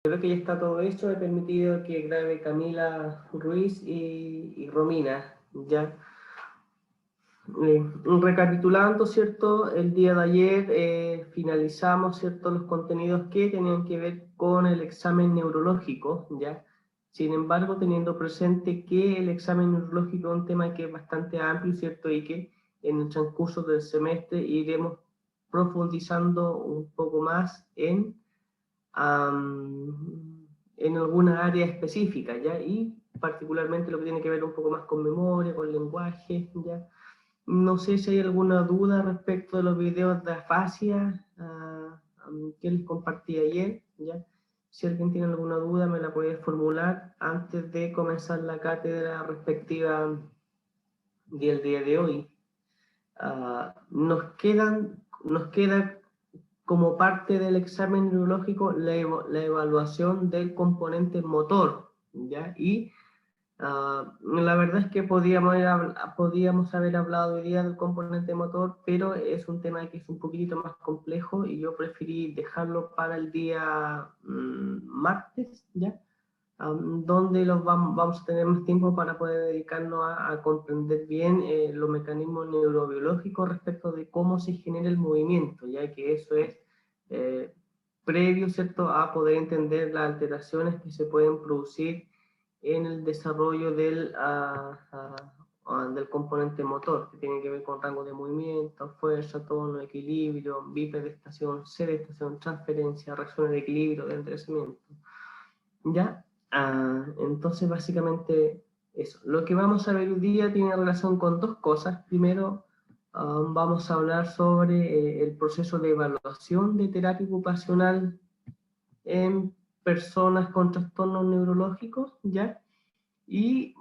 Creo que ya está todo hecho, he permitido que grabe Camila Ruiz y Romina, ¿ya? Recapitulando, ¿cierto? El día de ayer finalizamos, ¿cierto? Los contenidos que tenían que ver con el examen neurológico, ¿ya? Sin embargo, teniendo presente que el examen neurológico es un tema que es bastante amplio, ¿cierto? Y que en el transcurso del semestre iremos profundizando un poco más en alguna área específica, ¿ya? Y particularmente lo que tiene que ver un poco más con memoria, con lenguaje, ¿ya? No sé si hay alguna duda respecto de los videos de afasia que les compartí ayer, ¿ya? Si alguien tiene alguna duda me la puede formular antes de comenzar la cátedra respectiva del día de hoy. Nos queda como parte del examen neurológico la evaluación del componente motor, ¿ya? Y la verdad es que podíamos haber hablado hoy día del componente motor, pero es un tema que es un poquitito más complejo y yo preferí dejarlo para el día martes, ¿ya? Donde vamos a tener más tiempo para poder dedicarnos a comprender bien los mecanismos neurobiológicos respecto de cómo se genera el movimiento, ya que eso es eh, previo, ¿cierto?, a poder entender las alteraciones que se pueden producir en el desarrollo del componente motor, que tiene que ver con rango de movimiento, fuerza, tono, equilibrio, bipedestación, sedestación, transferencia, reacciones de equilibrio, de enderezamiento. ¿Ya? Entonces, básicamente, eso. Lo que vamos a ver hoy día tiene relación con dos cosas. Primero, vamos a hablar sobre el proceso de evaluación de terapia ocupacional en personas con trastornos neurológicos, ¿ya? Y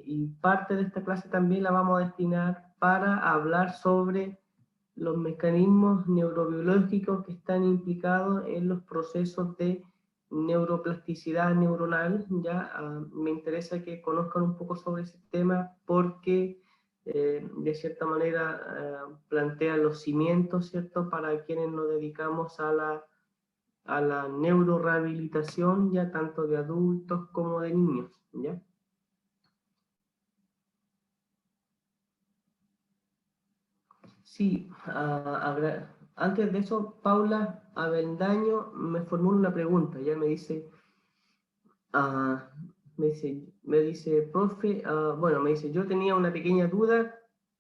y parte de esta clase también la vamos a destinar para hablar sobre los mecanismos neurobiológicos que están implicados en los procesos de neuroplasticidad neuronal, ¿ya? Me interesa que conozcan un poco sobre ese tema porque de cierta manera plantea los cimientos, ¿cierto?, para quienes nos dedicamos a la neurorehabilitación, ya tanto de adultos como de niños, ¿ya? Sí, antes de eso, Paula Avendaño me formula una pregunta, ya ah, me dice, profe, bueno, me dice, yo tenía una pequeña duda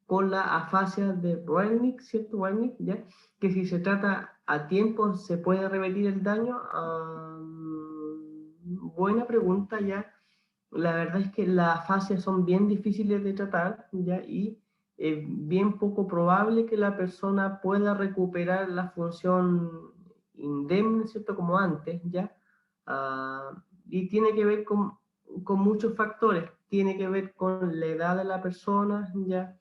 con la afasia de Wernicke, ¿cierto? Wernicke, ¿ya? Que si se trata a tiempo, ¿se puede revertir el daño? Buena pregunta, ya. La verdad es que las afasias son bien difíciles de tratar, ¿ya? Y bien poco probable que la persona pueda recuperar la función indemne, ¿cierto? Como antes, ¿ya? Uh, y tiene que ver con muchos factores. Tiene que ver con la edad de la persona, ¿ya?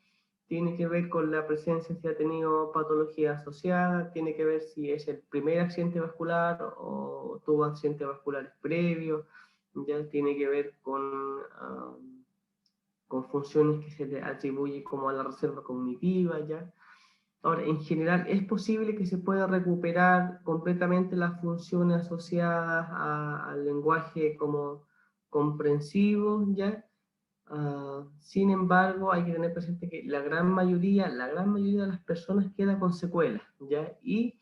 Tiene que ver con la presencia, si ha tenido patología asociada, tiene que ver si es el primer accidente vascular o tuvo accidentes vasculares previos, ya tiene que ver con funciones que se le atribuye como a la reserva cognitiva, ¿ya? Ahora, en general, ¿es posible que se pueda recuperar completamente las funciones asociadas al lenguaje como comprensivo, ¿ya? Sin embargo, hay que tener presente que la gran mayoría de las personas queda con secuelas, ¿ya? Y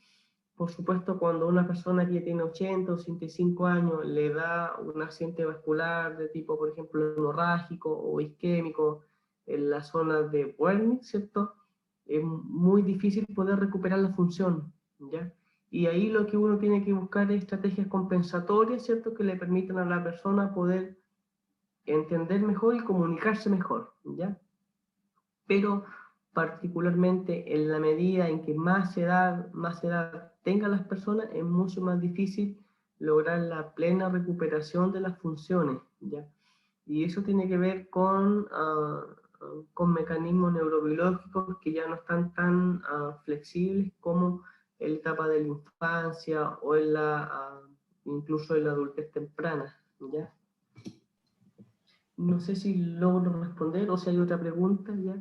por supuesto, cuando una persona que tiene 80 o 85 años le da un accidente vascular de tipo, por ejemplo, hemorrágico o isquémico en la zona de Wernicke, ¿cierto? Es muy difícil poder recuperar la función, ¿ya? Y ahí lo que uno tiene que buscar es estrategias compensatorias, ¿cierto? Que le permitan a la persona poder entender mejor y comunicarse mejor, ¿ya? Pero particularmente en la medida en que más edad tengan las personas, es mucho más difícil lograr la plena recuperación de las funciones, ¿ya? Y eso tiene que ver con mecanismos neurobiológicos que ya no están tan flexibles como en la etapa de la infancia o incluso en la adultez temprana, ¿ya? No sé si logro responder o si hay otra pregunta, ¿ya?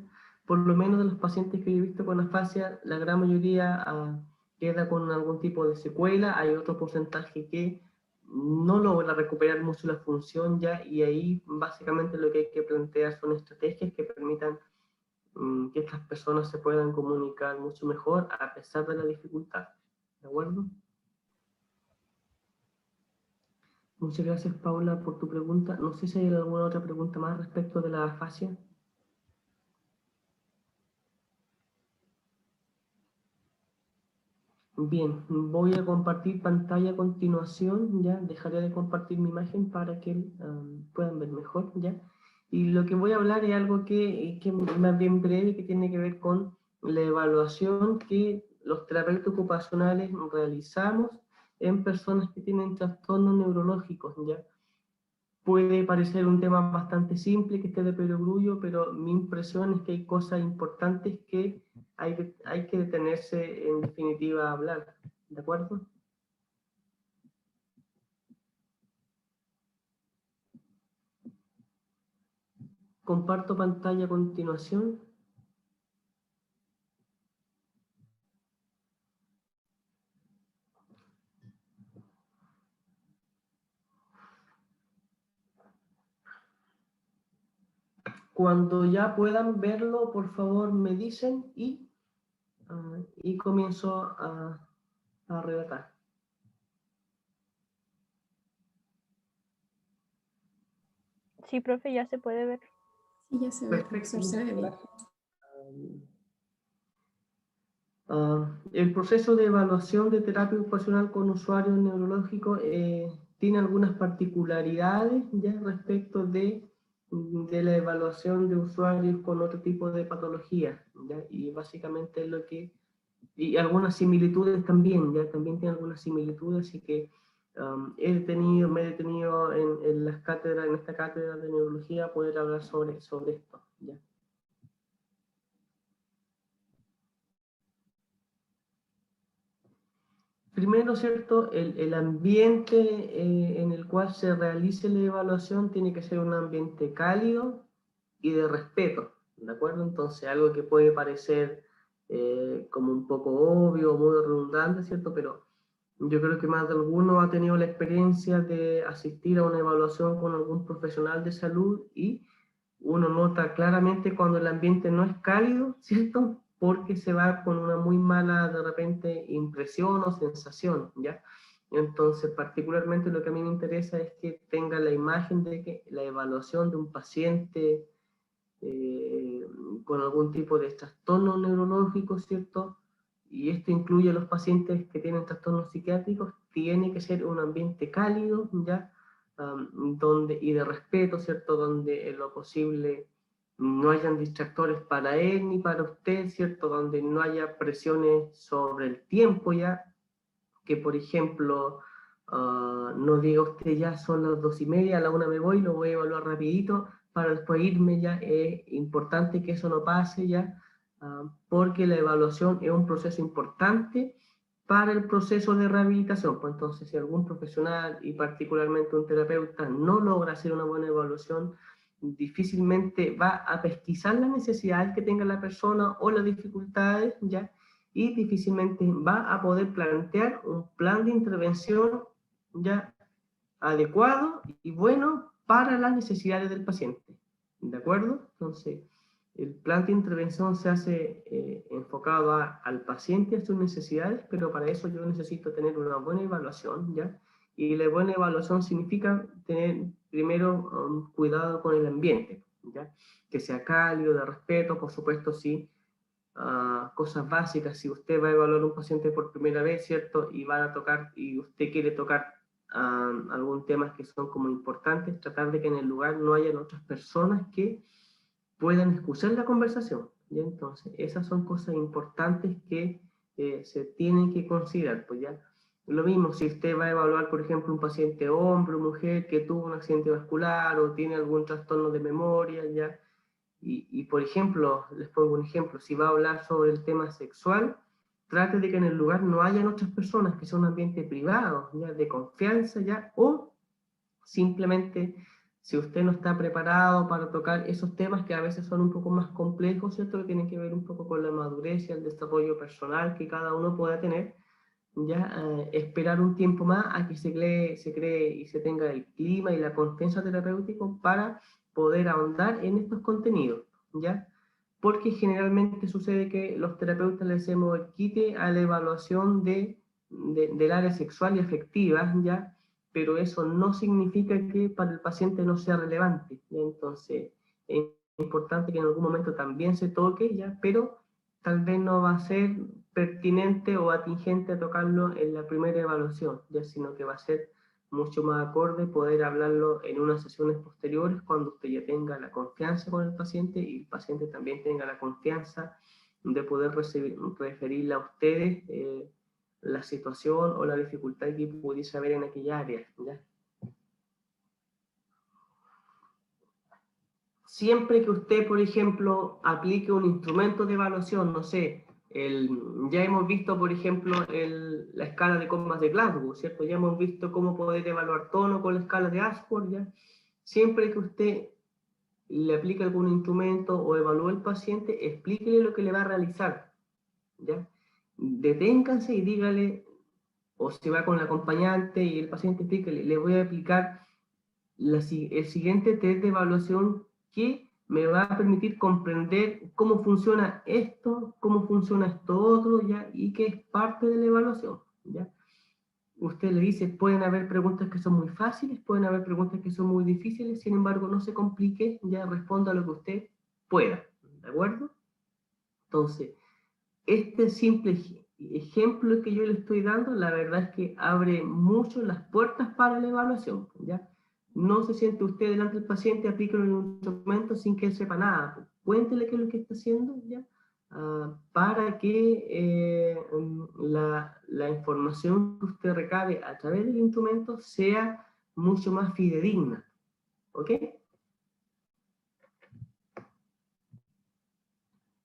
Por lo menos de los pacientes que yo he visto con afasia, la gran mayoría queda con algún tipo de secuela, hay otro porcentaje que no logra recuperar mucho la función ya, y ahí básicamente lo que hay que plantear son estrategias que permitan que estas personas se puedan comunicar mucho mejor a pesar de la dificultad. ¿De acuerdo? Muchas gracias, Paula, por tu pregunta. No sé si hay alguna otra pregunta más respecto de la afasia. Bien, voy a compartir pantalla a continuación, ya dejaré de compartir mi imagen para que puedan ver mejor, ya. Y lo que voy a hablar es algo que es más bien breve, que tiene que ver con la evaluación que los terapeutas ocupacionales realizamos en personas que tienen trastornos neurológicos, ya. Puede parecer un tema bastante simple, que esté de perogrullo, pero mi impresión es que hay cosas importantes que hay que detenerse en definitiva a hablar. ¿De acuerdo? Comparto pantalla a continuación. Cuando ya puedan verlo, por favor me dicen y comienzo a relatar. Sí, profe, ya se puede ver. Sí, ya se ve, profesor, se ve bien. El proceso de evaluación de terapia ocupacional con usuarios neurológicos tiene algunas particularidades ya respecto de la evaluación de usuarios con otro tipo de patologías, ¿ya? Y básicamente es lo que, y algunas similitudes también, ya también tiene algunas similitudes, así que me he detenido en las cátedras, en esta cátedra de neurología, a poder hablar sobre esto, ¿ya? Primero, ¿cierto? El ambiente en el cual se realice la evaluación tiene que ser un ambiente cálido y de respeto, ¿de acuerdo? Entonces, algo que puede parecer como un poco obvio, muy redundante, ¿cierto? Pero yo creo que más de alguno ha tenido la experiencia de asistir a una evaluación con algún profesional de salud y uno nota claramente cuando el ambiente no es cálido, ¿cierto? Porque se va con una muy mala, de repente, impresión o sensación, ¿ya? Entonces, particularmente lo que a mí me interesa es que tenga la imagen de que la evaluación de un paciente con algún tipo de trastorno neurológico, ¿cierto? Y esto incluye a los pacientes que tienen trastornos psiquiátricos, tiene que ser un ambiente cálido, ¿ya? Donde, y de respeto, ¿cierto? Donde en lo posible no hayan distractores para él ni para usted, ¿cierto? Donde no haya presiones sobre el tiempo, ¿ya? Que, por ejemplo, no diga usted ya son las 2:30, a la 1 me voy, lo voy a evaluar rapidito para después irme ya. Es importante que eso no pase ya, porque la evaluación es un proceso importante para el proceso de rehabilitación. Pues entonces, si algún profesional y particularmente un terapeuta no logra hacer una buena evaluación, difícilmente va a pesquisar las necesidades que tenga la persona o las dificultades, ¿ya? Y difícilmente va a poder plantear un plan de intervención ya adecuado y bueno para las necesidades del paciente. ¿De acuerdo? Entonces, el plan de intervención se hace enfocado al paciente, a sus necesidades, pero para eso yo necesito tener una buena evaluación, ¿ya? Y la buena evaluación significa tener primero cuidado con el ambiente, ¿ya? Que sea cálido, de respeto, por supuesto, sí. Cosas básicas, si usted va a evaluar a un paciente por primera vez, ¿cierto? Y va a tocar, y usted quiere tocar algún temas que son como importantes, tratar de que en el lugar no hayan otras personas que puedan escuchar la conversación, ¿ya? Entonces, esas son cosas importantes que se tienen que considerar, pues ya. Lo mismo, si usted va a evaluar, por ejemplo, un paciente hombre o mujer que tuvo un accidente vascular o tiene algún trastorno de memoria, ya. Y, por ejemplo, les pongo un ejemplo, si va a hablar sobre el tema sexual, trate de que en el lugar no hayan otras personas, que sea un ambiente privado, ya, de confianza, ya, o simplemente, si usted no está preparado para tocar esos temas que a veces son un poco más complejos, ¿cierto? Que tienen que ver un poco con la madurez y el desarrollo personal que cada uno pueda tener, ya esperar un tiempo más a que se cree y se tenga el clima y la confianza terapéutico para poder ahondar en estos contenidos, ¿ya? Porque generalmente sucede que los terapeutas le hacemos el quite a la evaluación del área sexual y afectiva, ¿ya? Pero eso no significa que para el paciente no sea relevante, ¿ya? Entonces, es importante que en algún momento también se toque, ¿ya? Pero tal vez no va a ser pertinente o atingente a tocarlo en la primera evaluación, ya, sino que va a ser mucho más acorde poder hablarlo en unas sesiones posteriores cuando usted ya tenga la confianza con el paciente y el paciente también tenga la confianza de poder referirle a ustedes la situación o la dificultad que pudiese haber en aquella área, ¿ya? Siempre que usted, por ejemplo, aplique un instrumento de evaluación, no sé, ya hemos visto, por ejemplo, la escala de comas de Glasgow, ¿cierto? Ya hemos visto cómo poder evaluar tono con la escala de Ashford, ¿ya? Siempre que usted le aplique algún instrumento o evalúe al paciente, explíquele lo que le va a realizar, ¿ya? Deténganse y dígale, o si va con el acompañante y el paciente explíquele, le voy a aplicar el siguiente test de evaluación que me va a permitir comprender cómo funciona esto, cómo funciona esto otro, ¿ya? Y que es parte de la evaluación, ¿ya? Usted le dice, pueden haber preguntas que son muy fáciles, pueden haber preguntas que son muy difíciles, sin embargo, no se complique, ya responda lo que usted pueda, ¿de acuerdo? Entonces, este simple ejemplo que yo le estoy dando, la verdad es que abre mucho las puertas para la evaluación, ¿ya? No se siente usted delante del paciente, aplíquelo en un instrumento sin que él sepa nada. Cuéntele qué es lo que está haciendo, ¿ya? Para que la información que usted recabe a través del instrumento sea mucho más fidedigna, ¿ok?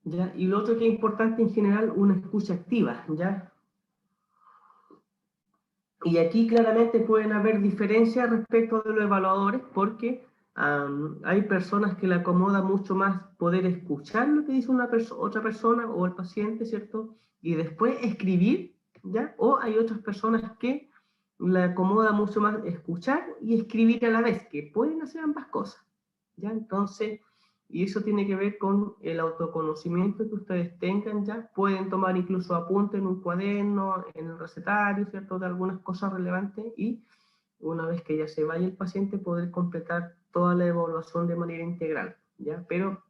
¿Ya? Y lo otro que es importante en general, una escucha activa, ¿ya? Y aquí claramente pueden haber diferencias respecto de los evaluadores porque hay personas que le acomoda mucho más poder escuchar lo que dice otra persona o el paciente, ¿cierto? Y después escribir, ¿ya? O hay otras personas que le acomoda mucho más escuchar y escribir a la vez, que pueden hacer ambas cosas, ¿ya? Entonces, y eso tiene que ver con el autoconocimiento que ustedes tengan, ya pueden tomar incluso apuntes en un cuaderno, en el recetario, ¿cierto? De algunas cosas relevantes y una vez que ya se vaya el paciente poder completar toda la evaluación de manera integral, ¿ya? Pero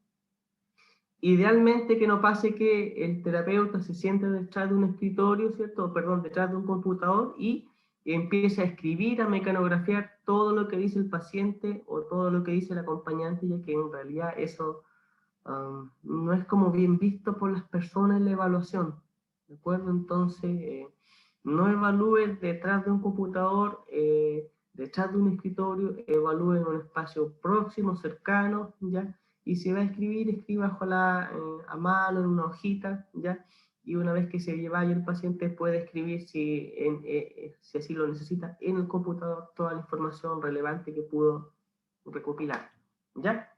idealmente que no pase que el terapeuta se siente detrás de un escritorio, ¿cierto? Perdón, detrás de un computador y empieza a escribir, a mecanografiar todo lo que dice el paciente o todo lo que dice el acompañante, ya que en realidad eso no es como bien visto por las personas en la evaluación, ¿de acuerdo? Entonces, no evalúen detrás de un computador, detrás de un escritorio, evalúen en un espacio próximo, cercano, ¿ya? Y si va a escribir, escriba ojalá a mano, en una hojita, ¿ya? Y una vez que se vaya el paciente puede escribir, si así lo necesita, en el computador toda la información relevante que pudo recopilar, ¿ya?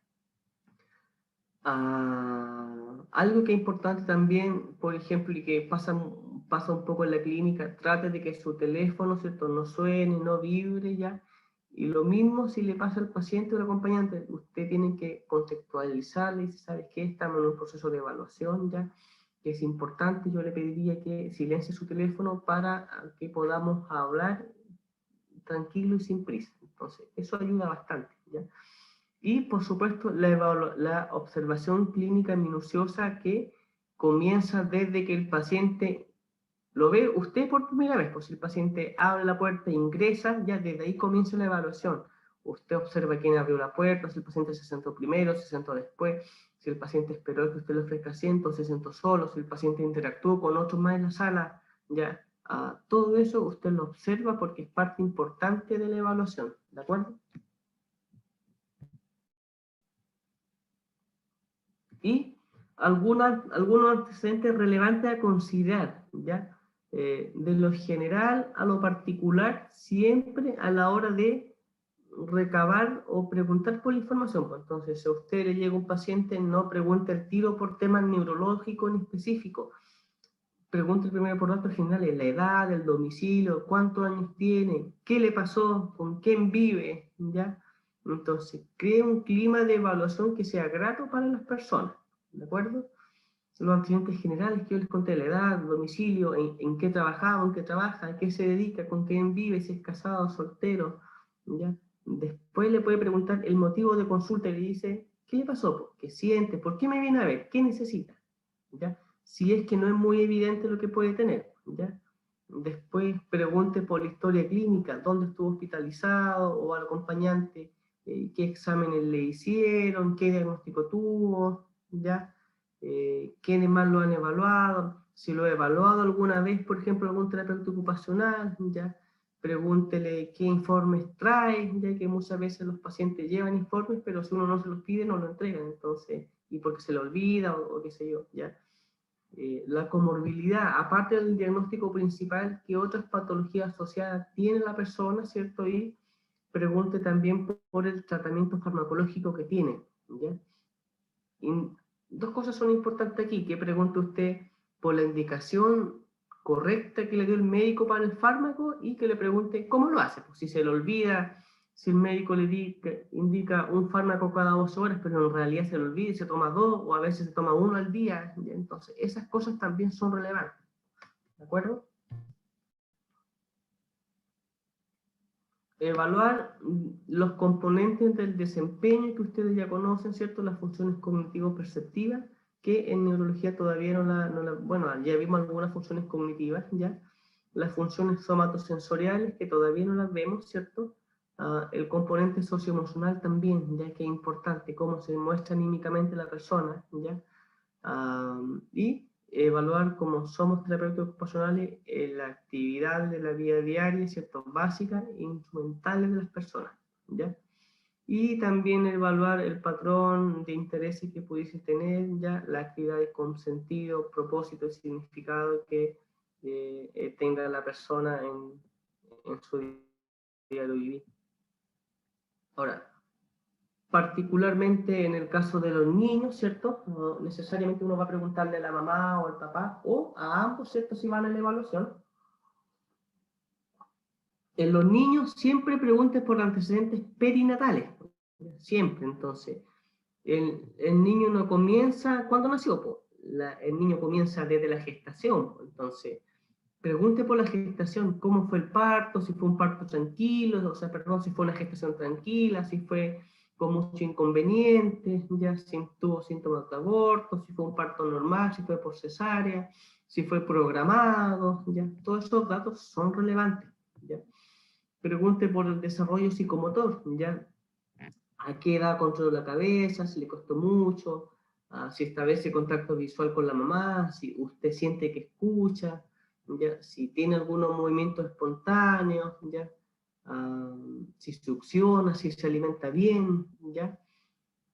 Algo que es importante también, por ejemplo, y que pasa un poco en la clínica, trate de que su teléfono, ¿cierto?, no suene, no vibre, ¿ya? Y lo mismo si le pasa al paciente o al acompañante, usted tiene que contextualizarle y dice, ¿sabes qué? Estamos en un proceso de evaluación, ¿ya? Que es importante, yo le pediría que silencie su teléfono para que podamos hablar tranquilo y sin prisa. Entonces, eso ayuda bastante, ¿ya? Y, por supuesto, la observación clínica minuciosa que comienza desde que el paciente lo ve usted por primera vez. Pues si el paciente abre la puerta e ingresa, ya desde ahí comienza la evaluación. Usted observa quién abrió la puerta, si el paciente se sentó primero, se sentó después, si el paciente esperó que usted le ofrezca asiento, se sentó solo, si el paciente interactuó con otros más en la sala, ya. Todo eso usted lo observa porque es parte importante de la evaluación, ¿de acuerdo? Y algunos antecedentes relevantes a considerar, ¿ya? De lo general a lo particular, siempre a la hora de recabar o preguntar por la información. Pues entonces, si a usted le llega un paciente, no pregunte el tiro por temas neurológicos en específico. pregunte primero por datos generales, la edad, el domicilio, cuántos años tiene, qué le pasó, con quién vive, ¿ya? Entonces, cree un clima de evaluación que sea grato para las personas, ¿de acuerdo? Los antecedentes generales que yo les conté, la edad, domicilio, en qué trabajaba, en qué trabaja, en qué se dedica, con quién vive, si es casado, soltero, ¿ya? Después le puede preguntar el motivo de consulta y le dice, ¿qué le pasó? ¿Qué siente? ¿Por qué me viene a ver? ¿Qué necesita? ¿Ya? Si es que no es muy evidente lo que puede tener, ¿ya? Después pregunte por la historia clínica, dónde estuvo hospitalizado o al acompañante, qué exámenes le hicieron, qué diagnóstico tuvo, ¿ya? Quiénes más lo han evaluado, si lo ha evaluado alguna vez, por ejemplo, algún terapeuta ocupacional, ¿ya? Pregúntele qué informes trae, ya que muchas veces los pacientes llevan informes, pero si uno no se los pide, no lo entregan, entonces, y porque se le olvida o qué sé yo, ¿ya? La comorbilidad, aparte del diagnóstico principal, ¿qué otras patologías asociadas tiene la persona, ¿cierto? Y pregunte también por el tratamiento farmacológico que tiene, ¿ya? Y dos cosas son importantes aquí, que pregunte usted por la indicación correcta que le dio el médico para el fármaco y que le pregunte cómo lo hace, pues si se le olvida, si el médico le indica un fármaco cada 2 horas, pero en realidad se le olvida y se toma 2, o a veces se toma 1 al día, entonces esas cosas también son relevantes, ¿de acuerdo? Evaluar los componentes del desempeño que ustedes ya conocen, ¿cierto? Las funciones cognitivo-perceptivas, que en neurología todavía bueno, ya vimos algunas funciones cognitivas, ¿ya? Las funciones somatosensoriales, que todavía no las vemos, ¿cierto? El componente socioemocional también, ya que es importante, cómo se muestra anímicamente la persona, ¿ya? Y evaluar cómo somos terapeutas ocupacionales la actividad de la vida diaria, ¿cierto? Básicas e instrumentales de las personas, ¿ya? Y también evaluar el patrón de intereses que pudiese tener, ya, las actividades con sentido, propósito y significado que tenga la persona en su diario vivir. Ahora, particularmente en el caso de los niños, ¿cierto? No necesariamente uno va a preguntarle a la mamá o al papá, o a ambos, ¿cierto? Si van a la evaluación. En los niños siempre pregunten por antecedentes perinatales, siempre. Entonces, el niño no comienza, ¿cuándo nació? El niño comienza desde la gestación, entonces, pregunte por la gestación, cómo fue el parto, si fue un parto tranquilo, o sea, perdón, si fue una gestación tranquila, si fue con mucho inconveniente, ya si tuvo síntomas de aborto, si fue un parto normal, si fue por cesárea, si fue programado, ya, todos esos datos son relevantes, ya. Pregunte por el desarrollo psicomotor, ya, a qué edad controló la cabeza, si le costó mucho, si establece contacto visual con la mamá, si usted siente que escucha, ¿ya? Si tiene algunos movimientos espontáneos, ¿ya? Si succiona, si se alimenta bien, ¿ya?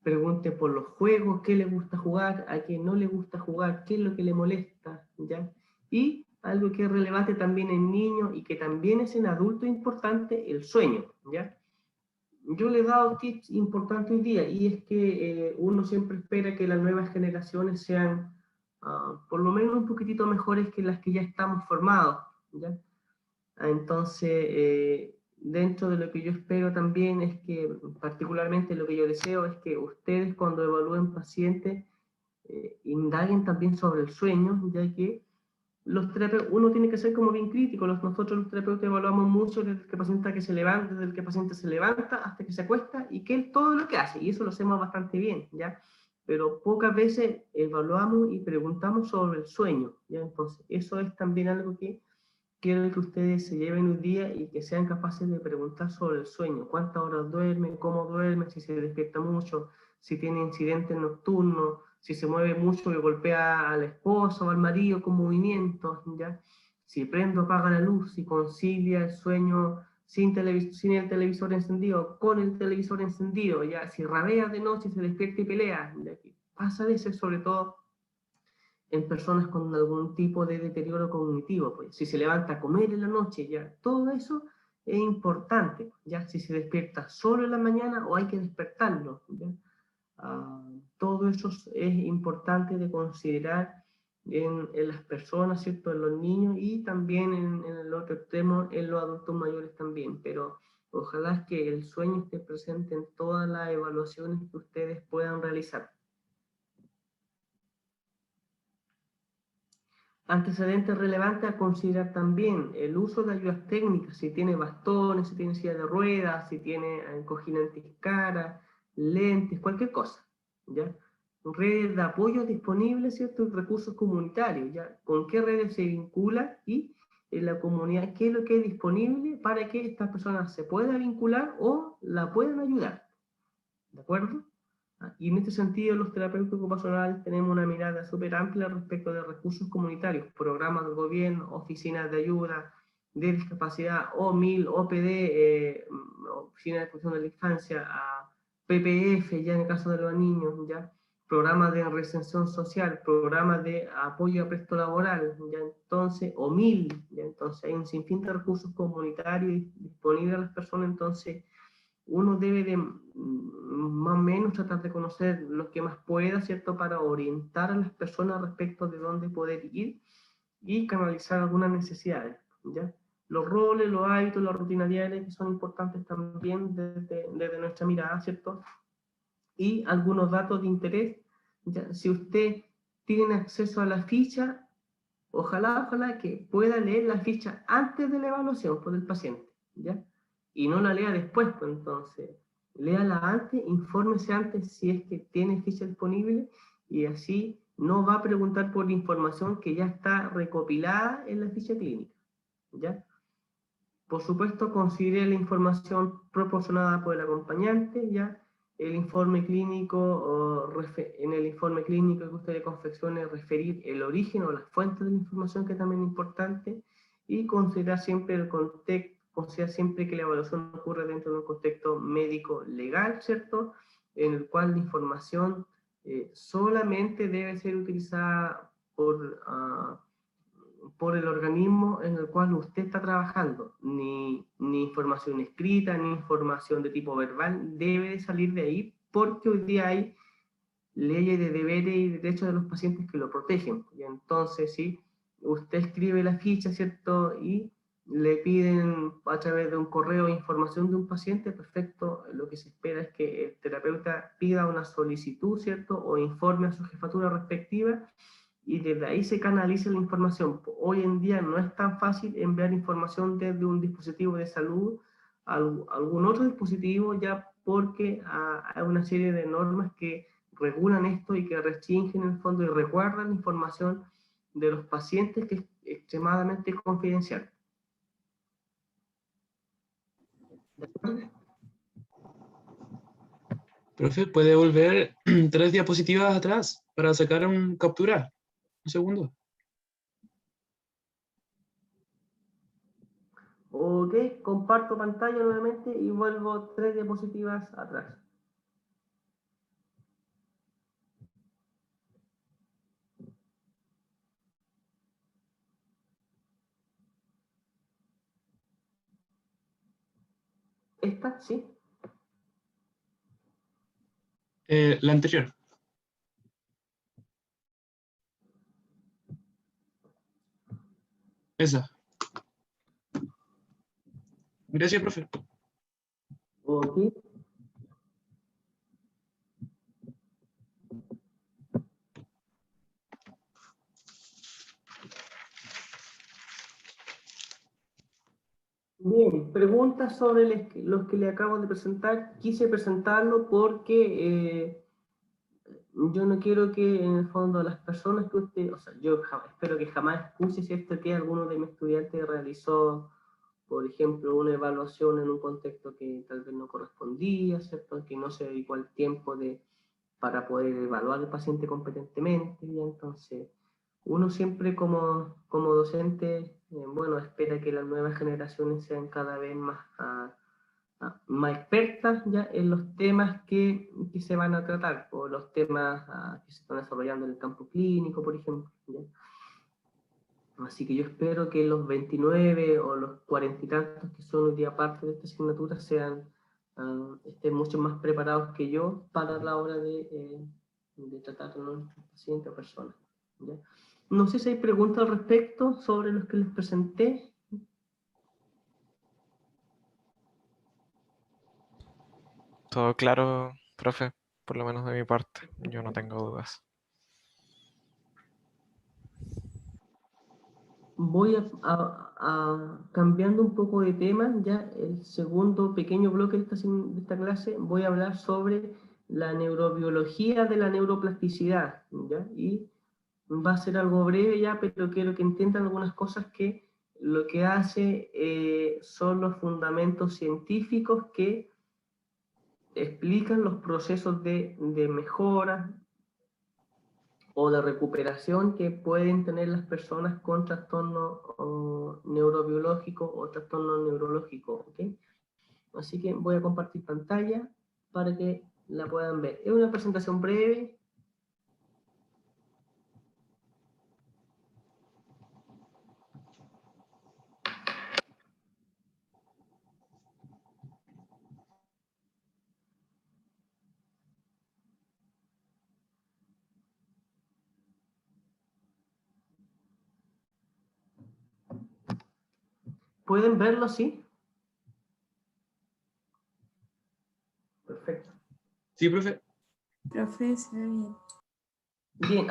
Pregunte por los juegos, qué le gusta jugar, a qué no le gusta jugar, qué es lo que le molesta, ¿ya? Y algo que es relevante también en niños y que también es en adultos importante, el sueño, ¿ya? Yo le he dado tips importantes hoy día y es que uno siempre espera que las nuevas generaciones sean por lo menos un poquitito mejores que las que ya estamos formados, ¿ya? Entonces, dentro de lo que yo espero también es que, particularmente lo que yo deseo es que ustedes cuando evalúen pacientes indaguen también sobre el sueño, ya que los terapeutas, uno tiene que ser como bien crítico, nosotros los terapeutas evaluamos mucho desde el que paciente se levanta, desde el que paciente se levanta hasta que se acuesta y que él todo lo que hace, y eso lo hacemos bastante bien, ¿ya? Pero pocas veces evaluamos y preguntamos sobre el sueño, ¿ya? Entonces, eso es también algo que quiero que ustedes se lleven un día y que sean capaces de preguntar sobre el sueño, cuántas horas duermen, cómo duermen, si se despierta mucho, si tiene incidentes nocturnos, si se mueve mucho que golpea a la esposa o al marido con movimientos, ¿ya? Si prende o apaga la luz, si concilia el sueño sin el televisor encendido, con el televisor encendido, ¿ya? Si rabea de noche, se despierta y pelea, ¿ya? Pasa a veces, sobre todo en personas con algún tipo de deterioro cognitivo, pues si se levanta a comer en la noche, ya todo eso es importante, ya si se despierta solo en la mañana o hay que despertarlo, ¿ya? Todo eso es importante de considerar en las personas, ¿cierto? En los niños y también en el otro extremo en los adultos mayores también, pero ojalá que el sueño esté presente en todas las evaluaciones que ustedes puedan realizar. Antecedentes relevantes a considerar también el uso de ayudas técnicas, si tiene bastones, si tiene silla de ruedas, si tiene cojín antiescara, lentes, cualquier cosa, ¿ya? Redes de apoyo disponibles, ¿cierto? Y recursos comunitarios, ¿ya? ¿Con qué redes se vincula y en la comunidad qué es lo que es disponible para que estas personas se puedan vincular o la puedan ayudar? ¿De acuerdo? Y en este sentido, los terapeutas ocupacionales tenemos una mirada súper amplia respecto de recursos comunitarios, programas del gobierno, oficinas de ayuda, de discapacidad, OMIL, OPD, Oficina de Protección de la Infancia, a PPF, ya en el caso de los niños, ya, programas de reinserción social, programas de apoyo a presto laboral, ya entonces, OMIL, ya entonces hay un sinfín de recursos comunitarios disponibles a las personas, entonces uno debe de más o menos tratar de conocer lo que más pueda, ¿cierto? Para orientar a las personas respecto de dónde poder ir y canalizar algunas necesidades, ¿ya? Los roles, los hábitos, la rutina diaria que son importantes también desde nuestra mirada, ¿cierto? Y algunos datos de interés, ¿ya? Si usted tiene acceso a la ficha, ojalá que pueda leer la ficha antes de la evaluación por el paciente, ¿ya? Y no la lea después, pues entonces, léala antes, infórmese antes si es que tiene ficha disponible y así no va a preguntar por información que ya está recopilada en la ficha clínica, ¿ya? Por supuesto, considere la información proporcionada por el acompañante, ¿ya? El informe clínico, en el informe clínico que usted le confeccione, referir el origen o las fuentes de la información, que también es importante, y considerar siempre el contexto, considerar siempre que la evaluación ocurre dentro de un contexto médico legal, ¿cierto? En el cual la información solamente debe ser utilizada por el organismo en el cual usted está trabajando. Ni información escrita, ni información de tipo verbal debe salir de ahí, porque hoy día hay leyes de deberes y derechos de los pacientes que lo protegen. Y entonces, si usted escribe la ficha, ¿cierto? Y le piden a través de un correo información de un paciente, perfecto, lo que se espera es que el terapeuta pida una solicitud, ¿cierto? O informe a su jefatura respectiva y desde ahí se canaliza la información. Hoy en día no es tan fácil enviar información desde un dispositivo de salud a algún otro dispositivo, ya porque hay una serie de normas que regulan esto y que restringen en el fondo y resguardan la información de los pacientes, que es extremadamente confidencial. Profe, ¿puede volver 3 diapositivas atrás para sacar un captura? Un segundo. Ok, comparto pantalla nuevamente y vuelvo 3 diapositivas atrás. ¿Esta? ¿Sí? La anterior. Esa. Gracias, profe. Ok. Bien, preguntas sobre los que le acabo de presentar. Quise presentarlo porque yo no quiero que en el fondo las personas que usted, o sea, yo espero que jamás escuche, ¿cierto?, que alguno de mis estudiantes realizó, por ejemplo, una evaluación en un contexto que tal vez no correspondía, ¿cierto?, que no se dedicó el tiempo para poder evaluar al paciente competentemente, y entonces uno siempre como docente, bueno, espera que las nuevas generaciones sean cada vez más expertas ya en los temas que se van a tratar, o los temas que se están desarrollando en el campo clínico, por ejemplo, ¿ya? Así que yo espero que los 29 o los 40 y tantos que son hoy día parte de esta asignatura estén mucho más preparados que yo para la hora de tratar a nuestros pacientes o personas, ¿ya? No sé si hay preguntas al respecto sobre los que les presenté. Todo claro, profe, por lo menos de mi parte. Yo no tengo dudas. Voy cambiando un poco de tema, ya el segundo pequeño bloque de esta clase, voy a hablar sobre la neurobiología de la neuroplasticidad, ¿ya? Y va a ser algo breve ya, pero quiero que entiendan algunas cosas que lo que hace son los fundamentos científicos que explican los procesos de mejora o de recuperación que pueden tener las personas con trastorno neurobiológico o trastorno neurológico, ¿ok? Así que voy a compartir pantalla para que la puedan ver. Es una presentación breve. ¿Pueden verlo así? Perfecto. Sí, profe. Profe, se ve bien. Bien,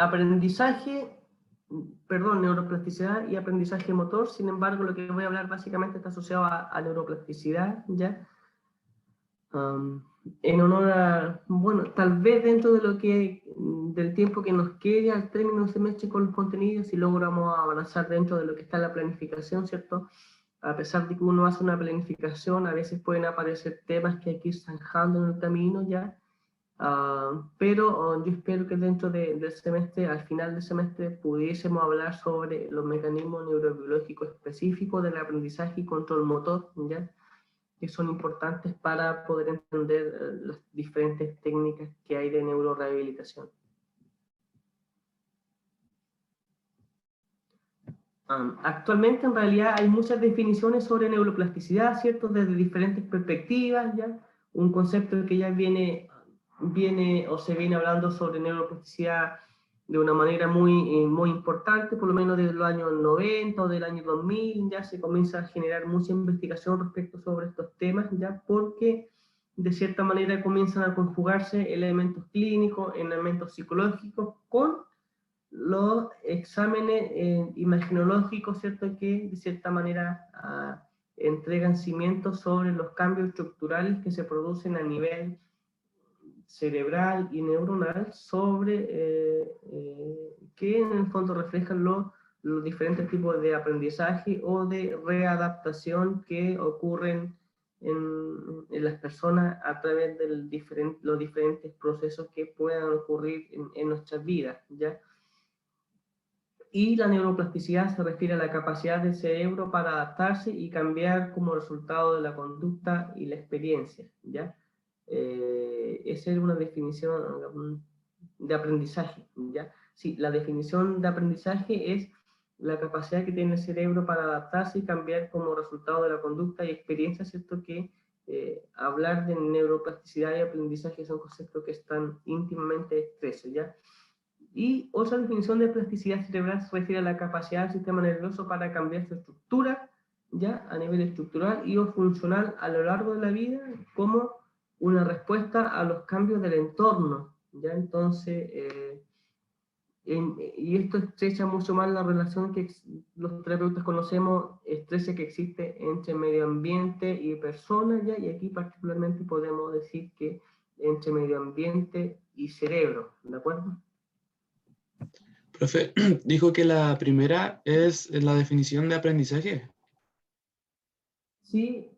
neuroplasticidad y aprendizaje motor. Sin embargo, lo que voy a hablar básicamente está asociado a neuroplasticidad, ¿ya? En honor a, bueno, tal vez dentro de del tiempo que nos quede al término del semestre con los contenidos, si logramos avanzar dentro de lo que está en la planificación, ¿cierto? A pesar de que uno hace una planificación, a veces pueden aparecer temas que hay que ir zanjando en el camino, ¿ya? Pero yo espero que dentro del semestre, al final del semestre, pudiésemos hablar sobre los mecanismos neurobiológicos específicos del aprendizaje y control motor, ¿ya? Que son importantes para poder entender las diferentes técnicas que hay de neurorehabilitación. Actualmente en realidad hay muchas definiciones sobre neuroplasticidad, ¿cierto? Desde diferentes perspectivas, ¿ya? Un concepto que ya viene o se viene hablando sobre neuroplasticidad de una manera muy importante, por lo menos desde los años 90 o del año 2000, ya se comienza a generar mucha investigación respecto sobre estos temas, ya porque de cierta manera comienzan a conjugarse elementos clínicos, elementos psicológicos con los exámenes imaginológicos, ¿cierto? Que de cierta manera entregan cimientos sobre los cambios estructurales que se producen a nivel cerebral y neuronal que en el fondo reflejan los diferentes tipos de aprendizaje o de readaptación que ocurren en las personas a través de los diferentes procesos que puedan ocurrir en nuestras vidas, ¿ya? Y la neuroplasticidad se refiere a la capacidad del cerebro para adaptarse y cambiar como resultado de la conducta y la experiencia, ¿ya? Esa es una definición de aprendizaje, ¿ya? Sí, la definición de aprendizaje es la capacidad que tiene el cerebro para adaptarse y cambiar como resultado de la conducta y experiencia, ¿cierto? Que hablar de neuroplasticidad y aprendizaje son conceptos que están íntimamente expresos, ¿ya? Y otra definición de plasticidad cerebral se refiere a la capacidad del sistema nervioso para cambiar su estructura, ya a nivel estructural y o funcional a lo largo de la vida, como una respuesta a los cambios del entorno, ya entonces, y esto estrecha mucho más la relación que los terapeutas conocemos, estrecha que existe entre medio ambiente y persona, ya, y aquí particularmente podemos decir que entre medio ambiente y cerebro, ¿de acuerdo? Profe, dijo que la primera es la definición de aprendizaje. Sí,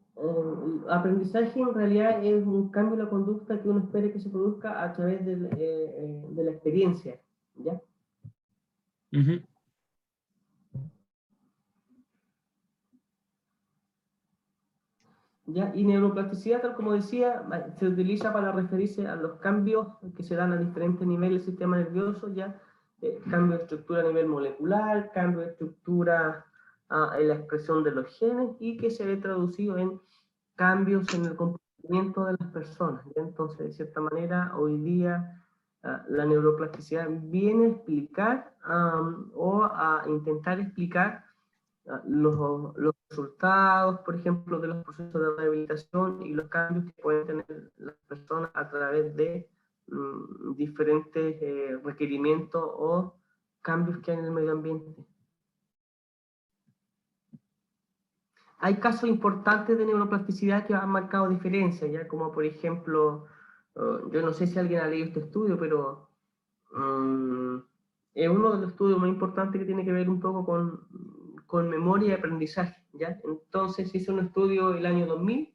aprendizaje en realidad es un cambio de la conducta que uno espera que se produzca a través de la experiencia, ¿ya? Uh-huh. ¿Ya? Y neuroplasticidad, tal como decía, se utiliza para referirse a los cambios que se dan a diferentes niveles del sistema nervioso, ¿ya? Cambio de estructura a nivel molecular, cambio de estructura en la expresión de los genes y que se ve traducido en cambios en el comportamiento de las personas, ¿ya? Entonces, de cierta manera, hoy día La neuroplasticidad viene a explicar o a intentar explicar los resultados, por ejemplo, de los procesos de rehabilitación y los cambios que pueden tener las personas a través de diferentes requerimientos o cambios que hay en el medio ambiente. Hay casos importantes de neuroplasticidad que han marcado diferencias, ya como por ejemplo, yo no sé si alguien ha leído este estudio, pero es uno de los estudios más importantes que tiene que ver un poco con memoria y aprendizaje, ¿ya? Entonces hizo un estudio el año 2000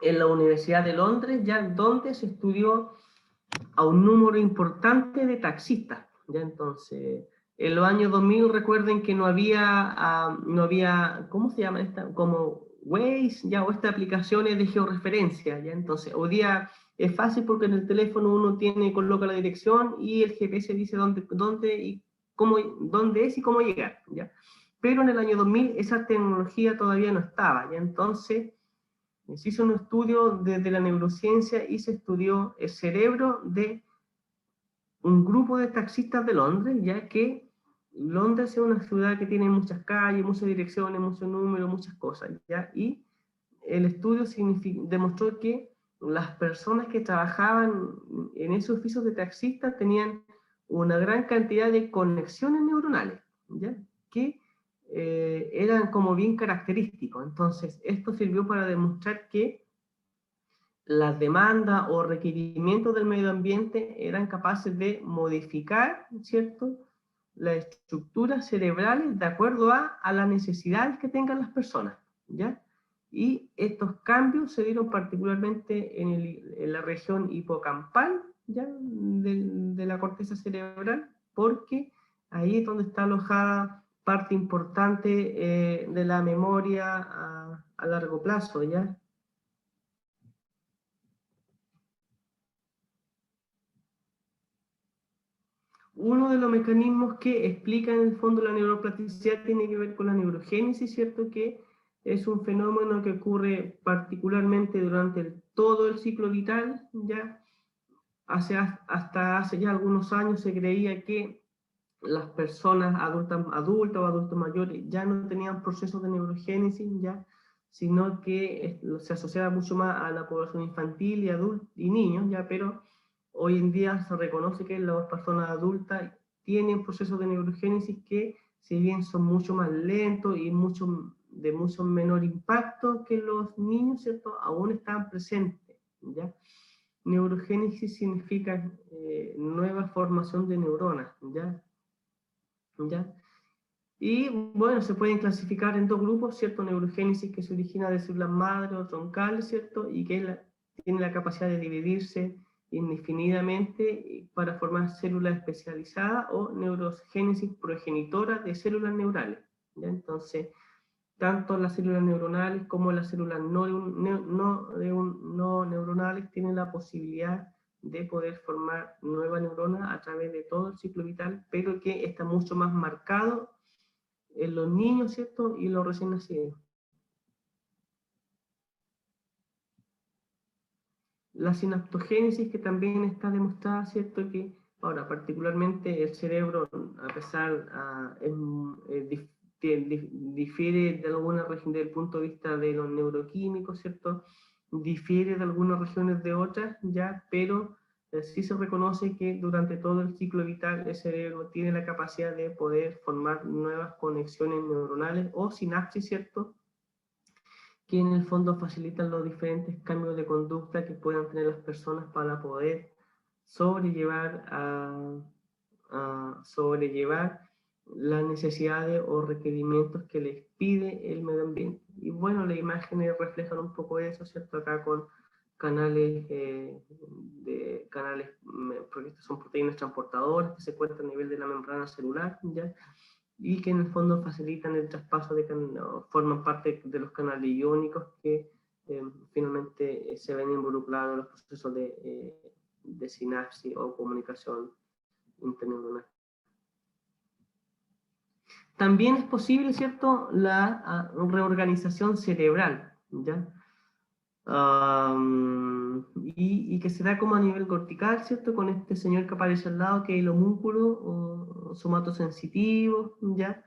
en la Universidad de Londres, ya donde se estudió a un número importante de taxistas, ¿ya? Entonces, en los años 2000 recuerden que no había, ¿cómo se llama esta? Como Waze, ya, o estas aplicaciones de georreferencia, ¿ya? Entonces, hoy día es fácil porque en el teléfono uno coloca la dirección y el GPS dice dónde es y cómo llegar, ¿ya? Pero en el año 2000 esa tecnología todavía no estaba, ¿ya? Entonces, se hizo un estudio desde la neurociencia y se estudió el cerebro de un grupo de taxistas de Londres, ya que Londres es una ciudad que tiene muchas calles, muchas direcciones, muchos números, muchas cosas, ¿ya? Y el estudio demostró que las personas que trabajaban en esos oficios de taxistas tenían una gran cantidad de conexiones neuronales, ¿ya? Que eran como bien característicos. Entonces, esto sirvió para demostrar que las demandas o requerimientos del medio ambiente eran capaces de modificar, ¿cierto?, las estructuras cerebrales de acuerdo a las necesidades que tengan las personas, ¿ya? Y estos cambios se dieron particularmente en la región hipocampal, ¿ya?, de la corteza cerebral, porque ahí es donde está alojada parte importante de la memoria a largo plazo, ¿ya? Uno de los mecanismos que explica en el fondo la neuroplasticidad tiene que ver con la neurogénesis, ¿cierto? Que es un fenómeno que ocurre particularmente durante todo el ciclo vital, ¿ya? Hasta hace ya algunos años se creía que las personas adultas o adultos mayores ya no tenían procesos de neurogénesis, ¿ya? Sino que se asociaba mucho más a la población infantil y niños, ¿ya? Pero hoy en día se reconoce que las personas adultas tienen procesos de neurogénesis que, si bien son mucho más lentos y de mucho menor impacto que los niños, ¿cierto?, aún están presentes, ¿ya? Neurogénesis significa nueva formación de neuronas, ¿ya? ¿Ya? Y bueno, se pueden clasificar en dos grupos, ¿cierto? Neurogénesis, que se origina de células madre o troncales, ¿cierto? Y que tiene la capacidad de dividirse indefinidamente para formar células especializadas, o neurogénesis progenitora de células neurales, ¿ya? Entonces, tanto las células neuronales como las células no neuronales tienen la posibilidad de poder formar nuevas neuronas a través de todo el ciclo vital, pero que está mucho más marcado en los niños, ¿cierto?, y los recién nacidos. La sinaptogénesis, que también está demostrada, ¿cierto?, que ahora particularmente el cerebro, a pesar, difiere de alguna región desde el punto de vista de los neuroquímicos, ¿cierto?, difiere de algunas regiones de otras, ya, pero sí se reconoce que durante todo el ciclo vital el cerebro tiene la capacidad de poder formar nuevas conexiones neuronales o sinapsis, ¿cierto?, que en el fondo facilitan los diferentes cambios de conducta que puedan tener las personas para poder sobrellevar las necesidades o requerimientos que les pide el medio ambiente. Y bueno, las imágenes reflejan un poco eso, ¿cierto? Acá con canales, porque estas son proteínas transportadoras que se encuentran a nivel de la membrana celular, ¿ya? Y que en el fondo facilitan el traspaso forman parte de los canales iónicos que finalmente se ven involucrados en los procesos de sinapsis o comunicación interneuronal. También es posible, ¿cierto?, la reorganización cerebral, ¿ya? Y que se da como a nivel cortical, ¿cierto? Con este señor que aparece al lado, que es el homúnculo o somatosensitivo, ¿ya?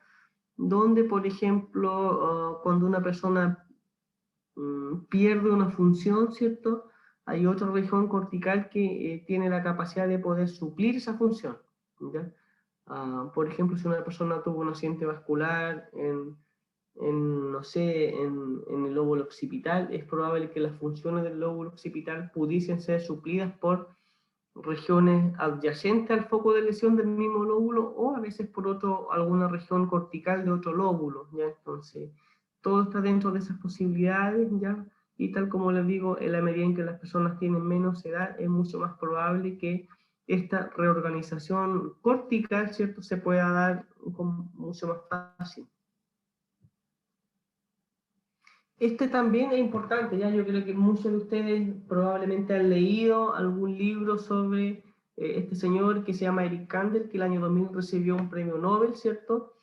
Donde, por ejemplo, cuando una persona pierde una función, ¿cierto? Hay otra región cortical que tiene la capacidad de poder suplir esa función, ¿ya? Por ejemplo, si una persona tuvo un accidente vascular no sé, en el lóbulo occipital, es probable que las funciones del lóbulo occipital pudiesen ser suplidas por regiones adyacentes al foco de lesión del mismo lóbulo o a veces por alguna región cortical de otro lóbulo, ¿ya? Entonces, todo está dentro de esas posibilidades, ¿ya? Y tal como les digo, en la medida en que las personas tienen menos edad, es mucho más probable que esta reorganización cortical, ¿cierto?, se pueda dar mucho más fácil. Este también es importante, ya yo creo que muchos de ustedes probablemente han leído algún libro sobre este señor que se llama Eric Kandel, que el año 2000 recibió un premio Nobel, ¿cierto?,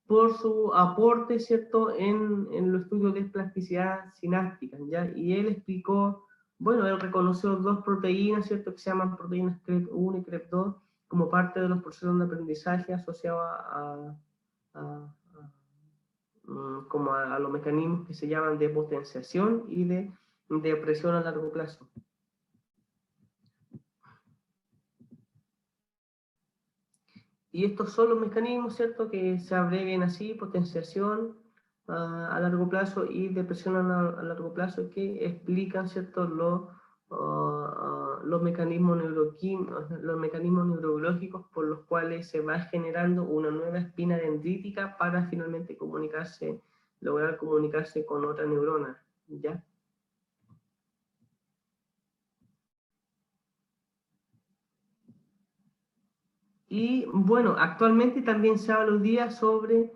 por su aporte, ¿cierto?, en los estudios de plasticidad sináptica, ¿ya? Y él explicó, bueno, él reconoció dos proteínas, ¿cierto?, que se llaman proteínas CREP1 y CREP2 como parte de los procesos de aprendizaje asociados como a los mecanismos que se llaman de potenciación y de presión a largo plazo. Y estos son los mecanismos, ¿cierto?, que se abrevian así: potenciación a largo plazo y depresión a largo plazo, que explican, ¿cierto?, los mecanismos los mecanismos neurobiológicos por los cuales se va generando una nueva espina dendrítica para finalmente lograr comunicarse con otra neurona, ¿ya? Y bueno, actualmente también se habla hoy día sobre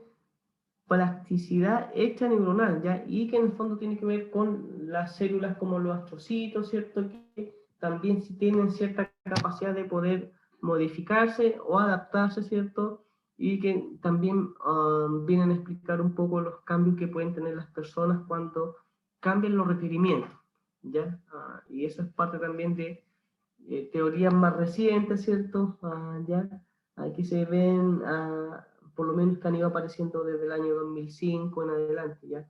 plasticidad extraneuronal, ¿ya? Y que en el fondo tiene que ver con las células como los astrocitos, ¿cierto?, que también tienen cierta capacidad de poder modificarse o adaptarse, ¿cierto? Y que también vienen a explicar un poco los cambios que pueden tener las personas cuando cambian los requerimientos, ¿ya? Y eso es parte también de teorías más recientes, ¿cierto? ¿Ya? Aquí se ven, por lo menos que han ido apareciendo desde el año 2005 en adelante, ¿ya?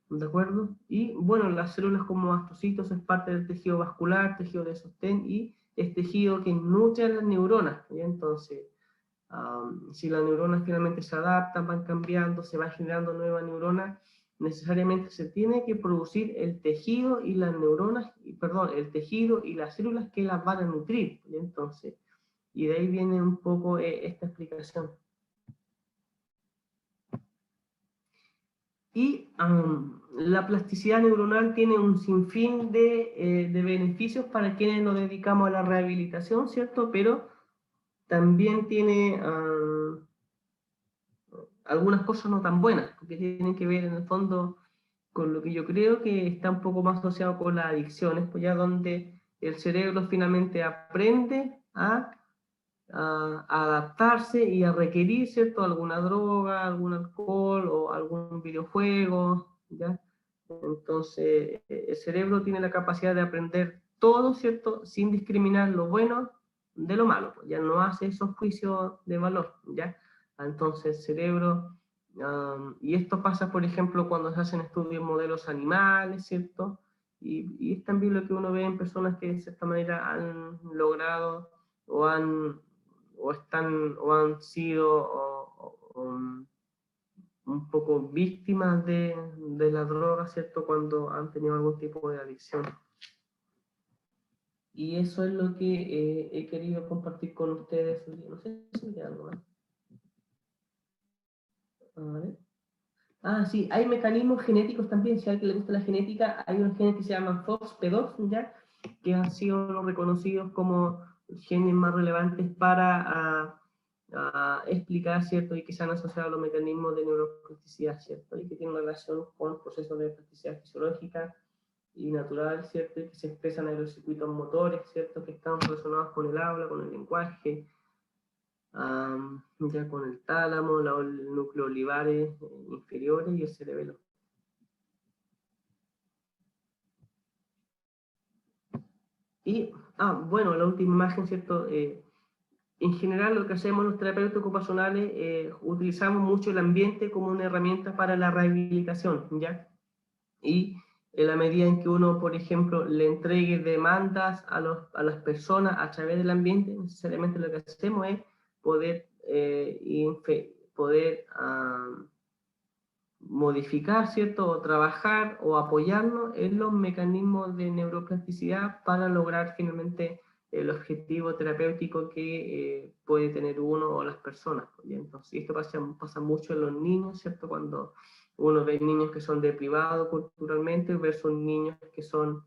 ¿De acuerdo? Y bueno, las células como astrocitos es parte del tejido vascular, tejido de sostén, y es tejido que nutre a las neuronas, ¿ya? Entonces, si las neuronas finalmente se adaptan, van cambiando, se va generando nuevas neuronas, necesariamente se tiene que producir el tejido y las neuronas, perdón, el tejido y las células que las van a nutrir, ¿ya? Entonces, y de ahí viene un poco esta explicación. Y la plasticidad neuronal tiene un sinfín de beneficios para quienes nos dedicamos a la rehabilitación, ¿cierto? Pero también tiene algunas cosas no tan buenas, porque tienen que ver en el fondo con lo que yo creo que está un poco más asociado con las adicciones, pues ya donde el cerebro finalmente aprende a adaptarse y a requerir, ¿cierto?, alguna droga, algún alcohol o algún videojuego, ¿ya? Entonces, el cerebro tiene la capacidad de aprender todo, ¿cierto?, sin discriminar lo bueno de lo malo, pues ya no hace esos juicios de valor, ¿ya? Entonces, el cerebro, y esto pasa, por ejemplo, cuando se hacen estudios en modelos animales, ¿cierto? Y es también lo que uno ve en personas que de cierta manera han logrado o han sido un poco víctimas de la droga, ¿cierto?, cuando han tenido algún tipo de adicción. Y eso es lo que he querido compartir con ustedes. No sé si me queda algo más. A ver. Sí, hay mecanismos genéticos también. Si a alguien le gusta la genética, hay unos genes que se llaman FOXP2, ¿ya?, que han sido reconocidos como genes más relevantes para explicar, ¿cierto?, y que se han asociado a los mecanismos de neuroplasticidad, ¿cierto?, y que tienen relación con procesos de plasticidad fisiológica y natural, ¿cierto?, y que se expresan en los circuitos motores, ¿cierto?, que están relacionados con el habla, con el lenguaje, ya con el tálamo, el núcleo olivares inferiores y el cerebelo. Y, bueno, la última imagen, ¿cierto? En general, lo que hacemos los terapeutas ocupacionales, utilizamos mucho el ambiente como una herramienta para la rehabilitación, ¿ya? Y en la medida en que uno, por ejemplo, le entregue demandas a las personas a través del ambiente, necesariamente lo que hacemos es poder, modificar, ¿cierto? O trabajar o apoyarnos en los mecanismos de neuroplasticidad para lograr finalmente el objetivo terapéutico que puede tener uno o las personas. ¿Ya? Entonces, esto pasa mucho en los niños, ¿cierto? Cuando uno ve niños que son deprivados culturalmente versus niños que son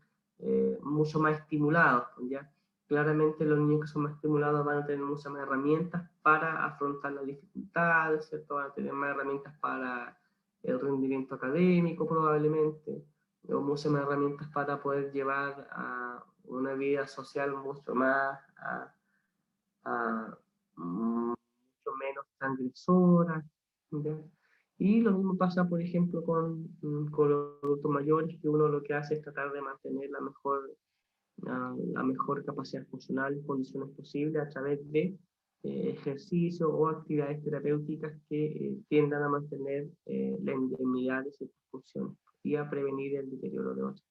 mucho más estimulados, ¿ya? Claramente los niños que son más estimulados van a tener muchas más herramientas para afrontar las dificultades, ¿cierto? Van a tener más herramientas para el rendimiento académico probablemente, o muchas más herramientas para poder llevar a una vida social mucho más, mucho menos transgresora, ¿ya? Y lo mismo pasa, por ejemplo, con los adultos mayores, que uno lo que hace es tratar de mantener la mejor capacidad funcional y condiciones posibles a través de ejercicio o actividades terapéuticas que tiendan a mantener la indemnidad de ciertas funciones y a prevenir el deterioro de otras.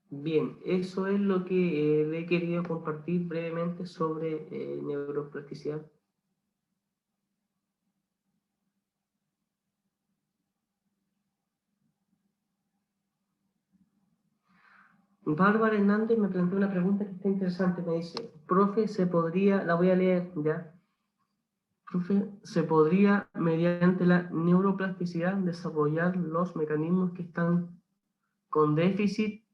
Bien, eso es lo que le he querido compartir brevemente sobre neuroplasticidad. Bárbara Hernández me planteó una pregunta que está interesante. Me dice, profe, la voy a leer ya. Profe, ¿se podría, mediante la neuroplasticidad, desarrollar los mecanismos que están con déficit,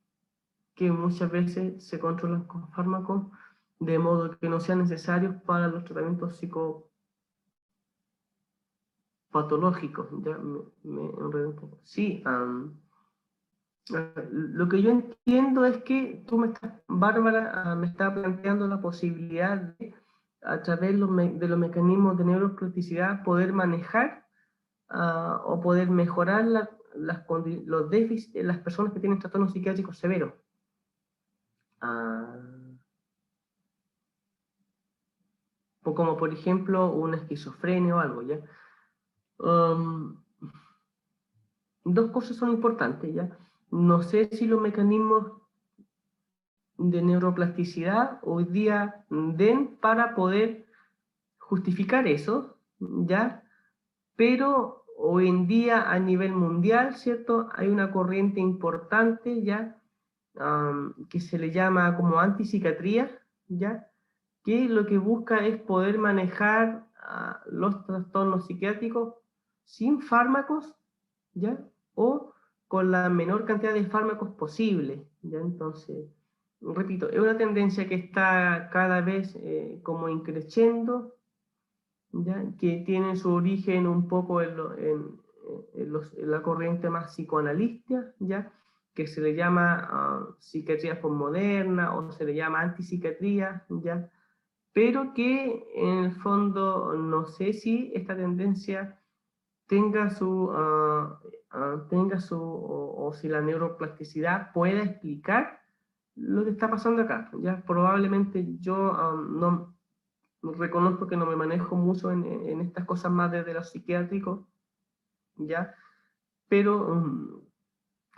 que muchas veces se controlan con fármacos, de modo que no sean necesarios para los tratamientos psicopatológicos? Ya me enredo un poco. Sí, lo que yo entiendo es que Bárbara, me está planteando la posibilidad de, a través de los mecanismos de neuroplasticidad, poder manejar o poder mejorar los déficits de las personas que tienen trastornos psiquiátricos severos. Como por ejemplo una esquizofrenia o algo, ¿ya? Dos cosas son importantes, ¿ya? No sé si los mecanismos de neuroplasticidad hoy día den para poder justificar eso, ¿ya? Pero hoy en día a nivel mundial, ¿cierto? Hay una corriente importante, ¿ya? Que se le llama como antipsiquiatría, ¿ya? Que lo que busca es poder manejar los trastornos psiquiátricos sin fármacos, ¿ya? O con la menor cantidad de fármacos posible, ¿ya? Entonces, repito, es una tendencia que está cada vez como increciendo, ¿ya? Que tiene su origen un poco en la corriente más psicoanalista, ¿ya? Que se le llama psiquiatría postmoderna o se le llama antipsiquiatría, ¿ya? Pero que en el fondo no sé si esta tendencia tenga o si la neuroplasticidad pueda explicar lo que está pasando acá. Ya probablemente yo no reconozco que no me manejo mucho en estas cosas más desde lo psiquiátrico, ya, pero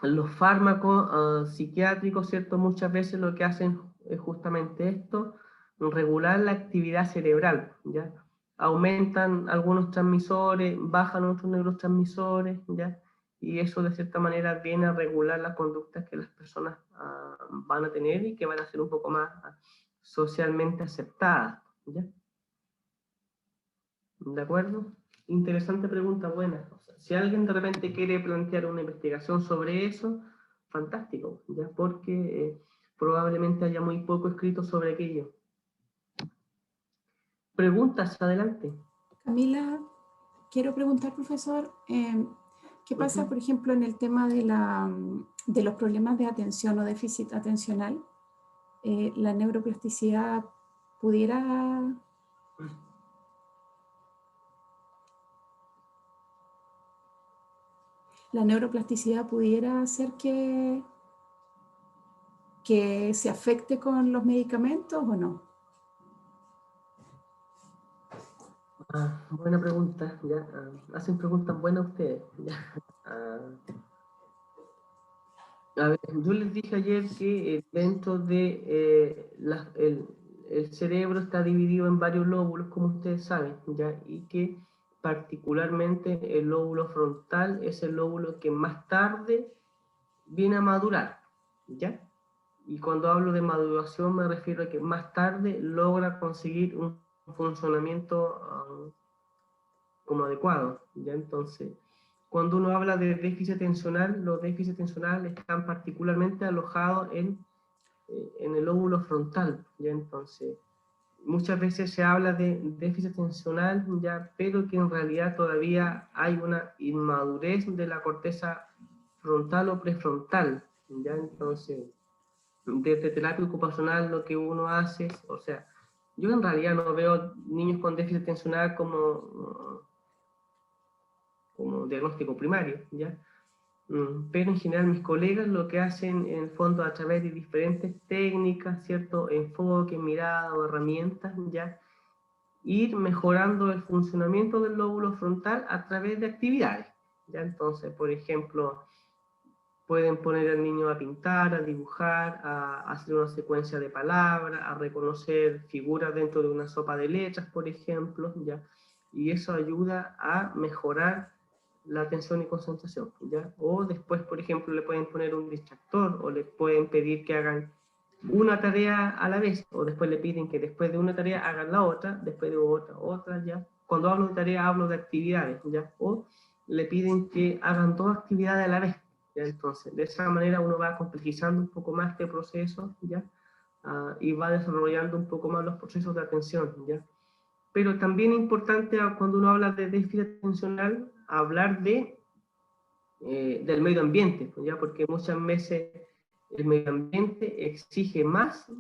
los fármacos psiquiátricos, ¿cierto? Muchas veces lo que hacen es justamente esto, regular la actividad cerebral, ¿ya? Aumentan algunos transmisores, bajan otros neurotransmisores, ¿ya? Y eso de cierta manera viene a regular las conductas que las personas van a tener y que van a ser un poco más socialmente aceptadas, ¿ya? ¿De acuerdo? Interesante pregunta, buena. O sea, si alguien de repente quiere plantear una investigación sobre eso, fantástico, ¿ya? Porque probablemente haya muy poco escrito sobre aquello. Preguntas, adelante. Camila, quiero preguntar, profesor, ¿qué pasa, por ejemplo, en el tema de los problemas de atención o déficit atencional? ¿La neuroplasticidad pudiera la neuroplasticidad pudiera hacer que se afecte con los medicamentos o no? Buena pregunta, ya. Hacen preguntas buenas ustedes. Ya. A ver, yo les dije ayer que dentro de el cerebro está dividido en varios lóbulos, como ustedes saben, ¿ya? Y que particularmente el lóbulo frontal es el lóbulo que más tarde viene a madurar, ¿ya? Y cuando hablo de maduración me refiero a que más tarde logra conseguir un funcionamiento como adecuado, ¿ya? Entonces, cuando uno habla de déficit atencional, los déficits atencionales están particularmente alojados en el lóbulo frontal, ¿ya? Entonces, muchas veces se habla de déficit atencional, ¿ya? Pero que en realidad todavía hay una inmadurez de la corteza frontal o prefrontal, ¿ya? Entonces, desde terapia ocupacional lo que uno hace, o sea, yo en realidad no veo niños con déficit atencional como diagnóstico primario, ¿ya? Pero en general mis colegas lo que hacen en el fondo a través de diferentes técnicas, cierto enfoque, mirada o herramientas, ¿ya? Ir mejorando el funcionamiento del lóbulo frontal a través de actividades, ¿ya? Entonces, por ejemplo, pueden poner al niño a pintar, a dibujar, a hacer una secuencia de palabras, a reconocer figuras dentro de una sopa de letras, por ejemplo, ¿ya? Y eso ayuda a mejorar la atención y concentración, ¿ya? O después, por ejemplo, le pueden poner un distractor o le pueden pedir que hagan una tarea a la vez, o después le piden que después de una tarea hagan la otra, después de otra, ¿ya? Cuando hablo de tarea hablo de actividades, ¿ya? O le piden que hagan dos actividades a la vez, ¿ya? Entonces, de esa manera uno va complejizando un poco más este proceso, ¿ya? Y va desarrollando un poco más los procesos de atención, ¿ya? Pero también es importante cuando uno habla de déficit atencional, hablar del medio ambiente, ¿ya? Porque muchas veces el medio ambiente exige más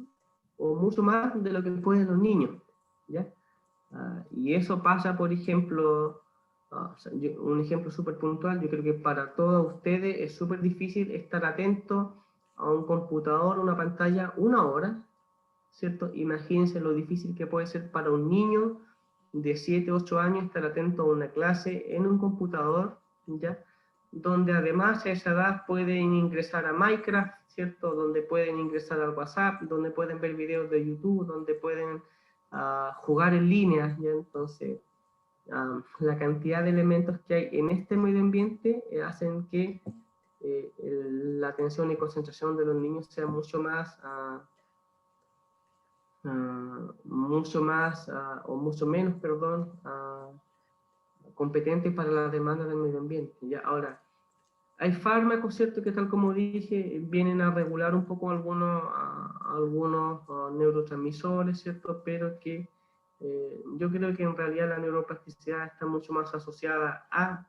o mucho más de lo que pueden los niños, ¿ya? Y eso pasa, por ejemplo, o sea, un ejemplo súper puntual, yo creo que para todos ustedes es súper difícil estar atento a un computador, una pantalla, una hora, ¿cierto? Imagínense lo difícil que puede ser para un niño de 7, 8 años estar atento a una clase en un computador, ¿ya? Donde además a esa edad pueden ingresar a Minecraft, ¿cierto? Donde pueden ingresar al WhatsApp, donde pueden ver videos de YouTube, donde pueden jugar en línea, ¿ya? Entonces, la cantidad de elementos que hay en este medio ambiente hacen que la atención y concentración de los niños sea o mucho menos, perdón, competente para las demandas del medio ambiente. ¿Ya? Ahora, hay fármacos, ¿cierto?, que tal como dije, vienen a regular un poco algunos neurotransmisores, ¿cierto?, pero que yo creo que en realidad la neuroplasticidad está mucho más asociada a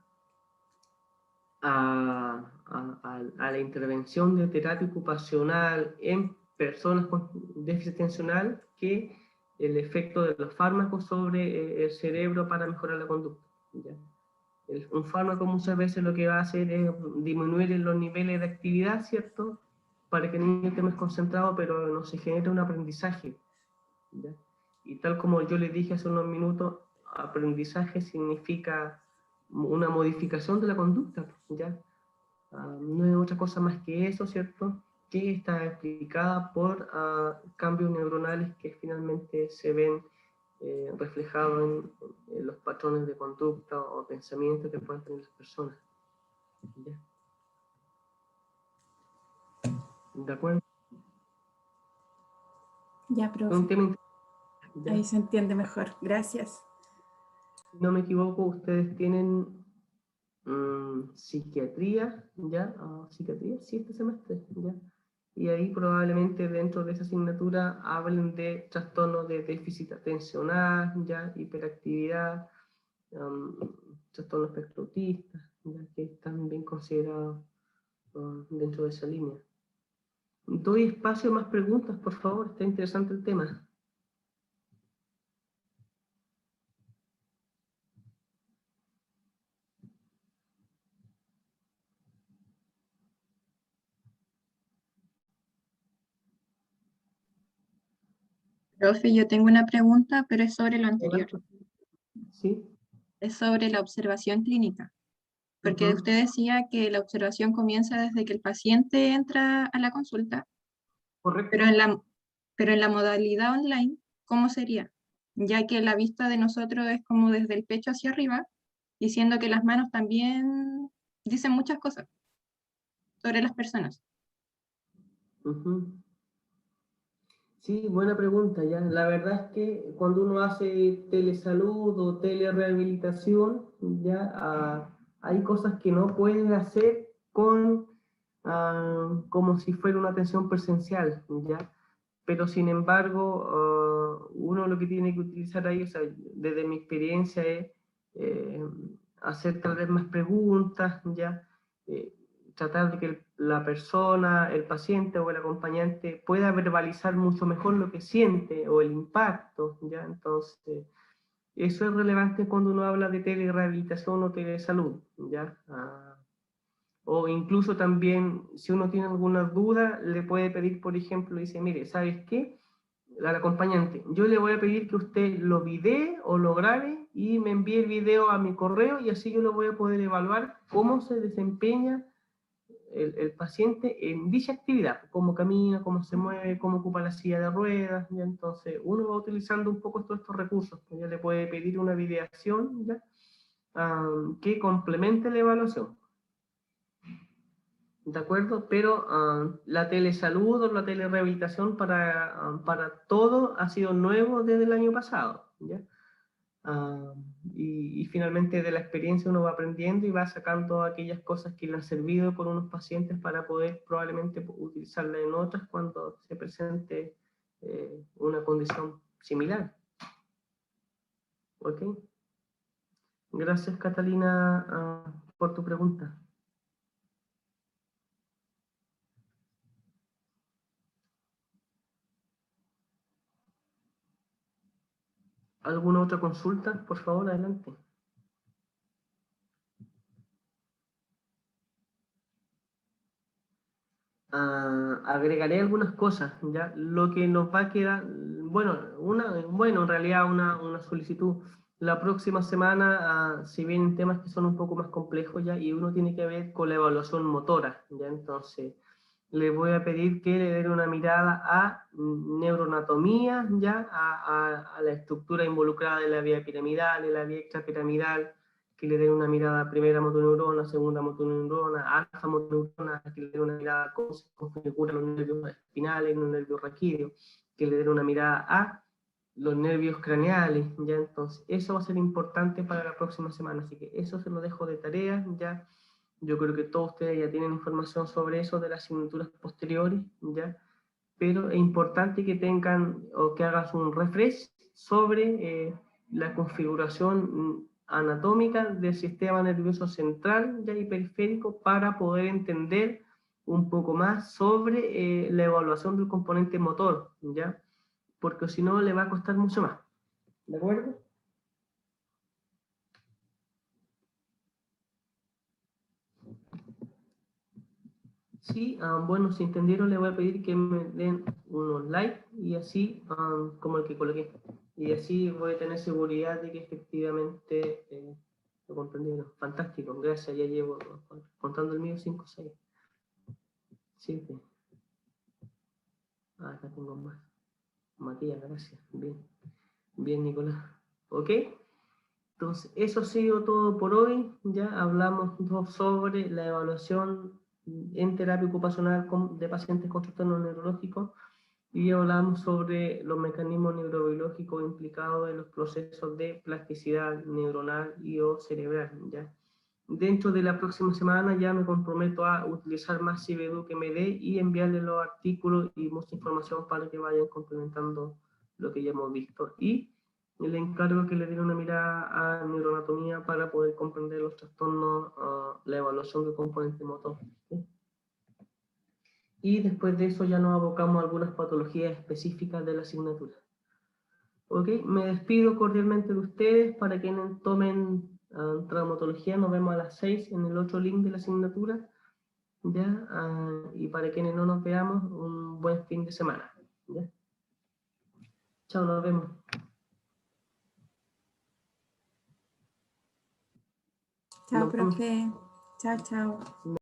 la intervención de terapia ocupacional en personas con déficit atencional que el efecto de los fármacos sobre el cerebro para mejorar la conducta, ¿ya? Un fármaco muchas veces lo que va a hacer es disminuir los niveles de actividad, ¿cierto? Para que el niño esté más concentrado, pero no se genere un aprendizaje, ¿ya? Y tal como yo les dije hace unos minutos, aprendizaje significa una modificación de la conducta, ¿ya? No es otra cosa más que eso, ¿cierto? Que está explicada por cambios neuronales que finalmente se ven reflejados en los patrones de conducta o pensamiento que pueden tener las personas. ¿Ya? ¿De acuerdo? Ya, Es un profe. tema interesante, ¿ya? Ahí se entiende mejor. Gracias. Si no me equivoco, ustedes tienen psiquiatría, ¿ya? Psiquiatría, sí, este semestre, ¿ya? Y ahí probablemente dentro de esa asignatura hablen de trastornos de déficit atencional, ¿ya? Hiperactividad, trastornos espectro autista, ¿ya? Que están bien considerados dentro de esa línea. Doy espacio a más preguntas, por favor, está interesante el tema. Profe, yo tengo una pregunta, pero es sobre lo anterior. ¿Sí? Es sobre la observación clínica. Porque Ujú. usted decía que la observación comienza desde que el paciente entra a la consulta, Correcto. pero en la modalidad online, ¿cómo sería? Ya que la vista de nosotros es como desde el pecho hacia arriba, diciendo que las manos también dicen muchas cosas sobre las personas. Ujú. Sí, buena pregunta, ya. La verdad es que cuando uno hace telesalud o telerehabilitación, ya hay cosas que no puedes hacer como si fuera una atención presencial, ya. Pero sin embargo, uno lo que tiene que utilizar ahí, o sea, desde mi experiencia es eh, hacer tal vez más preguntas, ya. Eh, Tratar de que la persona, el paciente o el acompañante pueda verbalizar mucho mejor lo que siente o el impacto, ¿ya? Entonces, eso es relevante cuando uno habla de telerehabilitación o telesalud, ¿ya? O incluso también, si uno tiene alguna duda, le puede pedir, por ejemplo, dice, mire, ¿sabes qué? Al acompañante, yo le voy a pedir que usted lo videe o lo grabe y me envíe el video a mi correo y así yo lo voy a poder evaluar cómo se desempeña el paciente en dicha actividad, cómo camina, cómo se mueve, cómo ocupa la silla de ruedas, ¿ya? Entonces uno va utilizando un poco todos estos recursos, pues ya le puede pedir una videación, ¿ya? Que complemente la evaluación, ¿de acuerdo? Pero la telesalud o la telerehabilitación para todo ha sido nuevo desde el año pasado, ¿ya? Y finalmente de la experiencia uno va aprendiendo y va sacando aquellas cosas que le han servido con unos pacientes para poder probablemente utilizarlas en otras cuando se presente una condición similar. ¿Ok? Gracias, Catalina, por tu pregunta. ¿Alguna otra consulta? Por favor, adelante. Agregaré algunas cosas, ¿ya? Lo que nos va a quedar, bueno, en realidad una solicitud. La próxima semana, si vienen temas que son un poco más complejos ya, y uno tiene que ver con la evaluación motora, ¿ya? Entonces, le voy a pedir que le den una mirada a neuroanatomía, ¿ya? A la estructura involucrada en la vía piramidal, en la vía extrapiramidal, que le den una mirada a primera motoneurona, segunda motoneurona, alfa motoneurona, que le den una mirada a cómo se configuran los nervios espinales, los nervios raquídeos, que le den una mirada a los nervios craneales, ya. Entonces eso va a ser importante para la próxima semana, así que eso se lo dejo de tarea, ya. Yo creo que todos ustedes ya tienen información sobre eso de las asignaturas posteriores, ya, pero es importante que tengan o que hagas un refresh sobre la configuración anatómica del sistema nervioso central ya, y periférico para poder entender un poco más sobre la evaluación del componente motor, ¿ya? Porque si no le va a costar mucho más, ¿de acuerdo? Sí, bueno, si entendieron, le voy a pedir que me den unos likes y así, como el que coloqué. Y así voy a tener seguridad de que efectivamente lo comprendieron. Fantástico, gracias, ya llevo, contando el mío, 5 6 7. Acá tengo más. Matías, gracias. Bien, bien, Nicolás. ¿Ok? Entonces, eso ha sido todo por hoy. Ya hablamos sobre la evaluación en terapia ocupacional de pacientes con trastornos neurológicos y hablamos sobre los mecanismos neurobiológicos implicados en los procesos de plasticidad neuronal y o cerebral, ¿ya? Dentro de la próxima semana ya me comprometo a utilizar más CIBEDU que me dé y enviarle los artículos y mucha información para que vayan complementando lo que ya hemos visto. Y le encargo que le den una mirada a neuroanatomía para poder comprender los trastornos, la evaluación del componente motor, ¿sí? Y después de eso ya nos abocamos a algunas patologías específicas de la asignatura. Ok, me despido cordialmente de ustedes. Para quienes tomen traumatología, nos vemos a las 6 en el otro link de la asignatura, ¿ya? Y para quienes no nos veamos, un buen fin de semana, ¿ya? Chao. Chao, nos vemos. Chao, Nos vemos. profe. Chao, chao.